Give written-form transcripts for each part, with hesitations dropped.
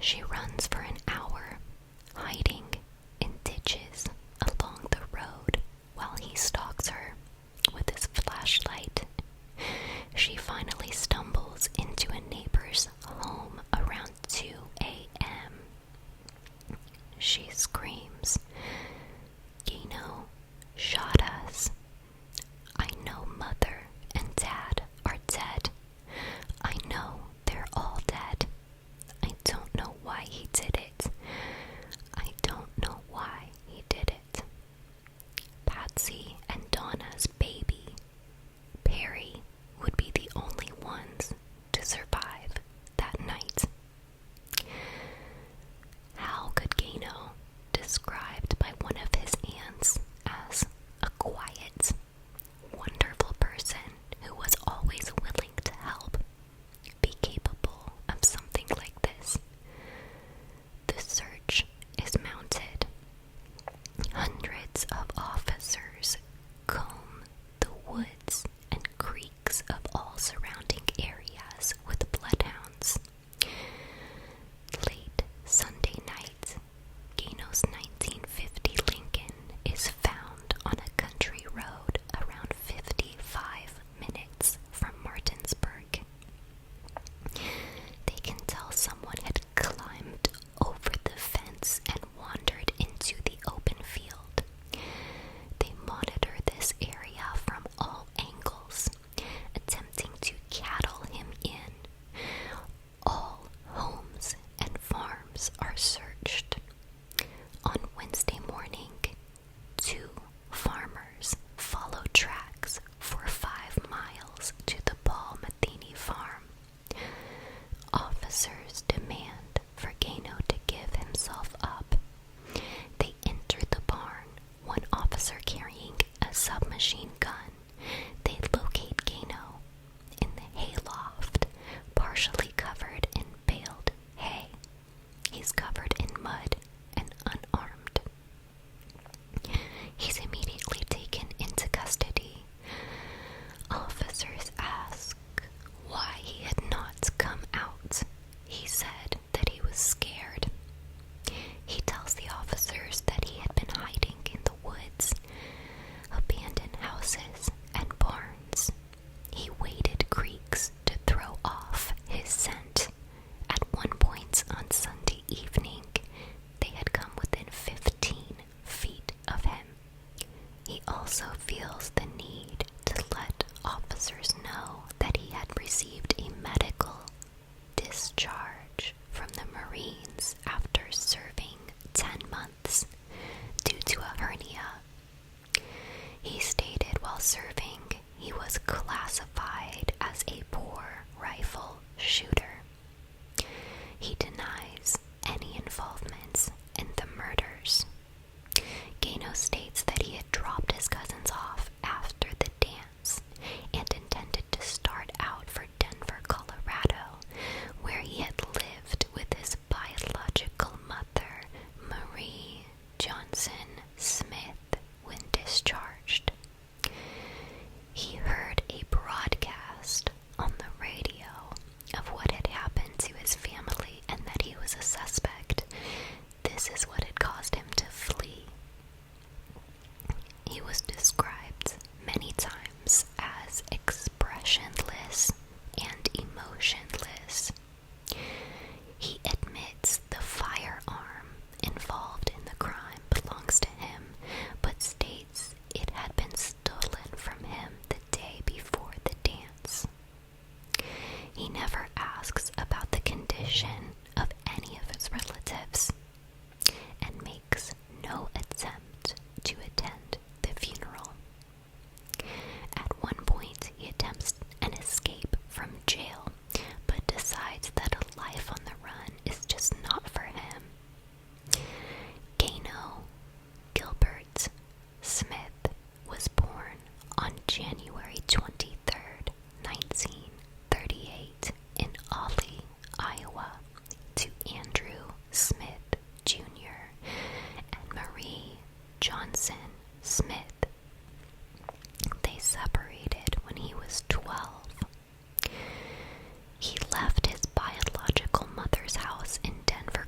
She runs for an hour, hiding in ditches along the road while he stalks her with his flashlight. She finally stumbles into a neighbor's home around 2 a.m. She screams, "Gayno shot us. I know Mother and Dad are dead. I know they're all dead. I don't know why he did it. I don't know why he did it." Patsy and Donna's baby, Perry, would be the only ones to survive that night. Hal Gayno, described by one of his aunts as a quiet, wonderful person who was always willing to help, be capable of something like this. The search is mounted. Hundreds of officers comb the woods and creeks of all surrounding areas with bloodhounds. Late Sunday night, Gayno's 1950 Lincoln is found on a country road around 55 minutes from Martinsburg. They can tell someone had climbed over the fence and wandered into the open field. They monitor this area from all angles, attempting to cattle him in. All homes and farms are searched. On Wednesday morning, 2 farmers follow tracks for 5 miles to the Paul Matheny farm. Officers demand for Gayno to give himself up. They enter the barn, one officer carrying a submachine gun. They locate Gayno in the hayloft, partially covered in baled hay. He's covered in mud and unarmed. He's immediately taken into custody. Officers ask why he had not come out. He said that he was scared. He tells the officers that he had been hiding in the woods, abandoned houses, and barns. He waded creeks to throw off his scent. At one point on Sunday evening, they had come within 15 feet of him. He also feels the need to let officers know that he had received a medical discharge from the Marines after serving 10 months due to a hernia. He stated while serving he was classified as a poor rifle shooter. He denies any involvement in the murders. Gayno states that he had dropped his cousins off after the dance and intended to start out for Denver, Colorado, where he had lived with his biological mother, Marie Johnson Smith, when discharged. He heard a broadcast on the radio of what had happened to his family and that he was a suspect. This is what had caused him to flee. He was described many times as expressionless and emotionless. He admits the firearm involved in the crime belongs to him, but states it had been stolen from him the day before the dance. He never asks about the condition of any of his relatives and makes no attempt to attend the funeral. At one point, he attempts an escape from jail, but decides that a life on the run is just not for him. Gayno Gilbert Smith was born on January 23rd, 1938 in Ollie, Iowa, to Andrew Smith Jr. and Marie Johnson Smith. They separated when he was 12. He left his biological mother's house in Denver,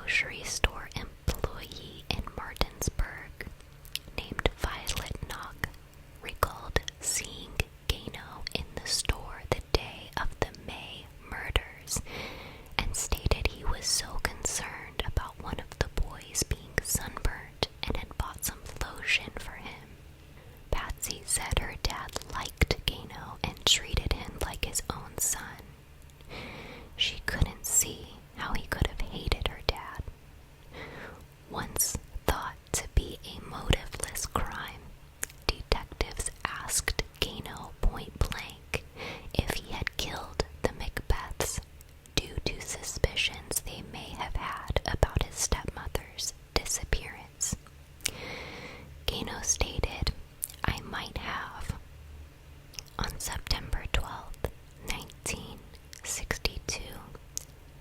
grocery store employee in Martinsburg named Violet Knock recalled seeing Gayno in the store the day of the May murders and stated he was so concerned about one of the boys being sunburnt and had bought some lotion for him. Patsy said her dad liked Gayno and treated him like his own son. She couldn't see how he could have hated her dad. Once thought to be a motiveless crime, detectives asked Gayno point blank if he had killed the Macbeths due to suspicions they may have had about his stepmother's disappearance. Gayno stated, "I might have." On September 12th, 1962,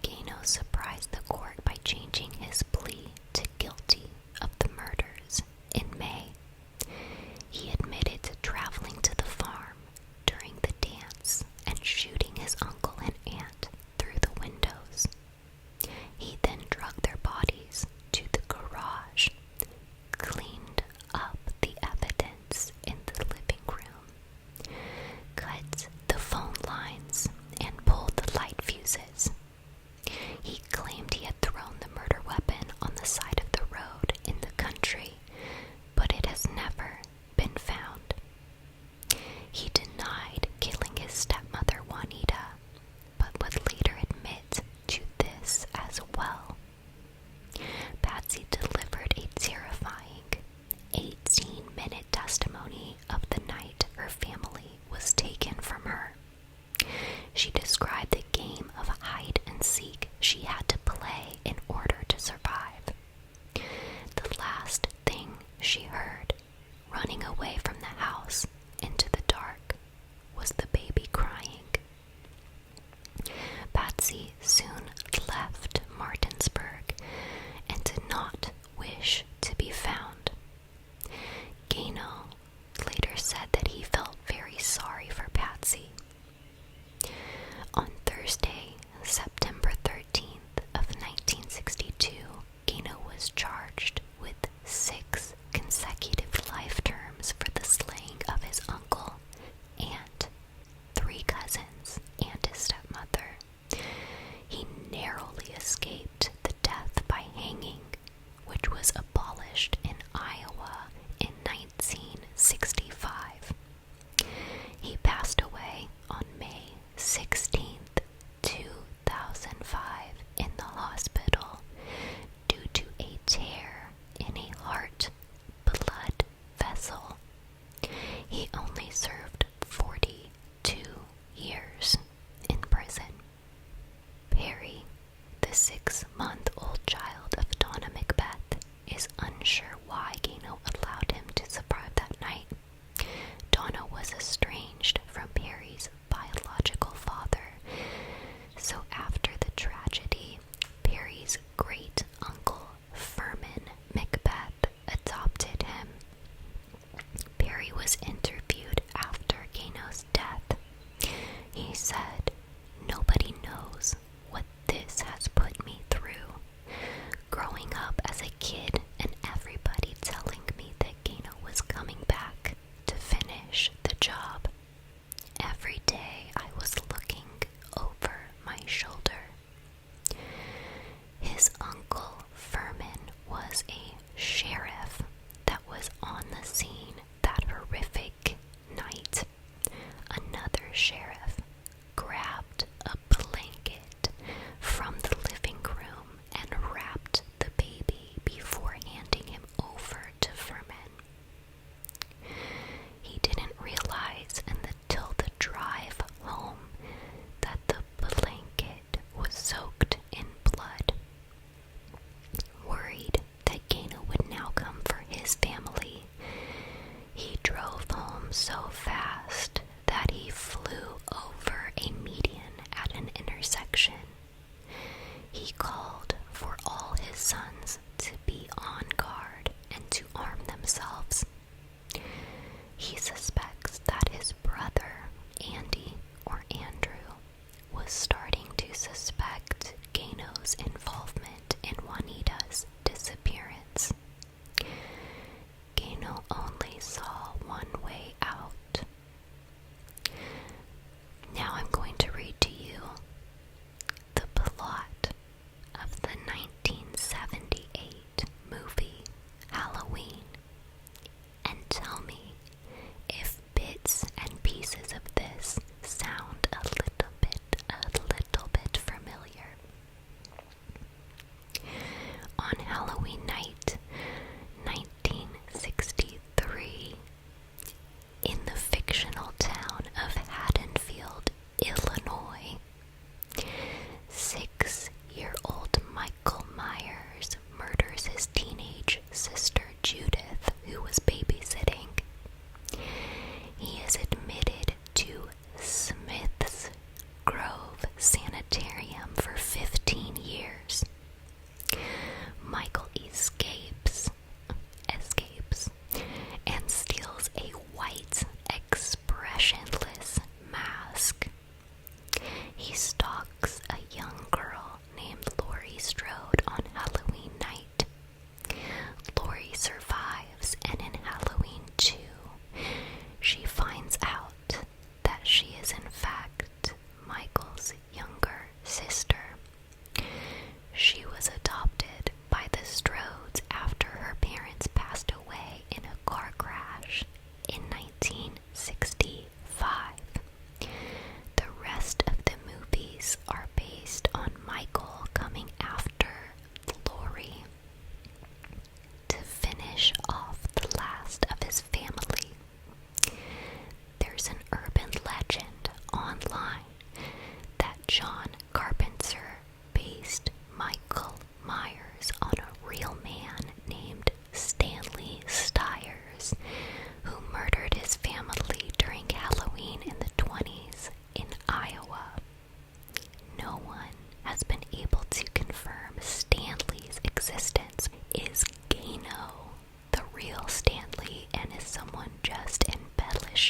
Gayno surprised the court by changing his plea to guilty of the murders in May. He admitted to traveling to the farm during the dance and shooting his uncle and aunt through the windows. He then dragged their bodies to the garage, cleaned up the evidence in the living room, cut the phone lines, and pulled the light fuses. He claimed he had thrown the murder weapon on the side of the road in the country, but it has never been found. He denied killing his stepmother Juanita, but would later admit to this as well. Patsy delivered a terrifying 18-minute testimony of the night her family was taken from her. She described the game of hide and seek she had to play in order to survive. The last thing she heard, running away from the house into the dark, was the baby crying. Patsy soon left Martinsburg and did not wish to be found. Gayno later said that he felt very sorry for Patsy. On Thursday, September 13th of 1962, Gayno was charged with 6 consecutive life terms for the slaying of his uncle, aunt, 3 cousins, and his stepmother. He narrowly escaped the death by hanging, which was abolished in Iowa in 1965. He passed away on May 16th, 2005 in the hospital due to a tear in a heart-blood vessel. He only served 42 years in prison. Perry, the 6-month-old child of Donna Macbeth, is unsure why Gayno allowed him to survive that night. Donna was estranged from Perry's biological father, so after the tragedy, Perry's great-uncle Furman Macbeth adopted him. Perry was interviewed after Gayno's death. He said, "Nobody knows what this has put me through. Growing up as a kid and everybody telling me that Gayno was coming back to finish the job. Every day I was looking over my shoulder." His uncle Furman was a sheriff that was on the scene that horrific night. Another sheriff grabbed a blanket from the living room and wrapped the baby before handing him over to Furman. He didn't realize until the drive home that the blanket was soaked in blood. Worried that Gayno would now come for his family, he drove home so fast that he flew over a median at an intersection. He called for all his sons to be on guard and to arm themselves. He suspects that his brother, Andy or Andrew, was starting to suspect Gayno's involvement in Juanita.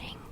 rushing